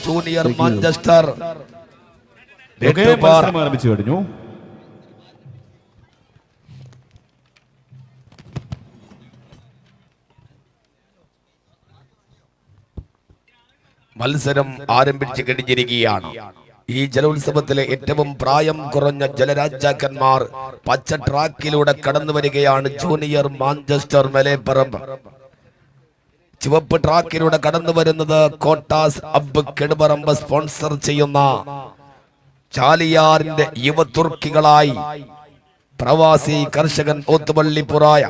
Junior Manchester ആരംഭിച്ചു കഴിഞ്ഞു. മത്സരം ആരംഭിച്ചു കഴിഞ്ഞിരിക്കുകയാണ്. ഈ ജലോത്സവത്തിലെ ഏറ്റവും പ്രായം കുറഞ്ഞ ജലരാജാക്കന്മാർ പച്ച ട്രാക്കിലൂടെ കടന്നു വരികയാണ്. Junior Manchester Malaparamba. ചുവപ്പ് ട്രാക്കിലൂടെ കടന്നു വരുന്നത് കോട്ടാസ് അബ് കെടുപറമ്പ് സ്പോൺസർ ചെയ്യുന്ന ചാലിയാറിന്റെ യുവതുർക്കികളായി പ്രവാസി കർഷകൻ ഓത്തുപള്ളിപ്പുറായ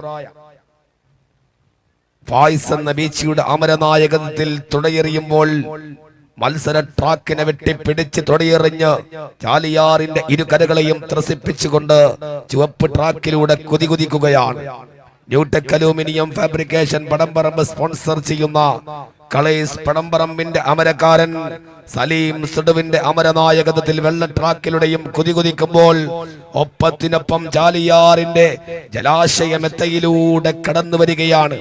ഫായിസ് എന്ന ബീച്ചിയുടെ അമരനായകത്തിൽ തുടയെറിയുമ്പോൾ മത്സര ട്രാക്കിനെ വെട്ടിപ്പിടിച്ച് തുടയെറിഞ്ഞ് ചാലിയാറിന്റെ ഇരുകരകളെയും ത്രസിപ്പിച്ചുകൊണ്ട് ചുവപ്പ് ട്രാക്കിലൂടെ കുതികുതിക്കുകയാണ്. Newtech aluminium fabrication Padamparamba sponsor ചെയ്യുന്ന കളേസ് പടംപറമ്പിന്റെ അമരക്കാരൻ സലീം സുഡുവിന്റെ അമരനായകത്വത്തിൽ വെള്ള ട്രാക്കിലൂടെയും കുതികുതിക്കുമ്പോൾ ഒപ്പത്തിനൊപ്പം ചാലിയാറിന്റെ ജലാശയമെത്തയിലൂടെ കടന്നു വരികയാണ്.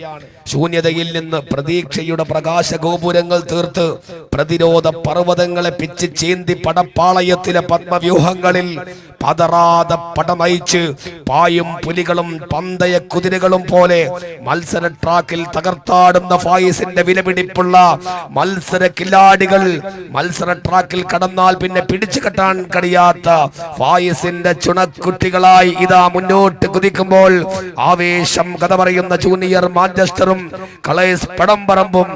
ശൂന്യതയിൽ നിന്ന് പ്രതീക്ഷയുടെ പ്രകാശ ഗോപുരങ്ങൾ തീർത്ത് പ്രതിരോധ പർവ്വതങ്ങളെ പിച്ച് ചീന്തി പടപ്പാളയത്തിലെ പത്മവ്യൂഹങ്ങളിൽ പതറാതെ പടമയിച്ച് പായും പുലികളും പന്തയ കുതിരകളും പോലെ മത്സര ട്രാക്കിൽ തകർത്താടുന്ന ഫായിസിന്റെ വിലപിടിപ്പുള്ള മത്സര കില്ലാടികൾ മത്സര ട്രാക്കിൽ കടന്നാൽ പിന്നെ പിടിച്ചു കെട്ടാൻ കഴിയാത്ത ഫായിസിന്റെ ചുണക്കുട്ടികളായി ഇതാ മുന്നോട്ട് കുതിക്കുമ്പോൾ ആവേശം കഥ പറയുന്ന ജൂനിയർ മാഞ്ചസ്റ്ററും കളേസ് പടംപറമ്പും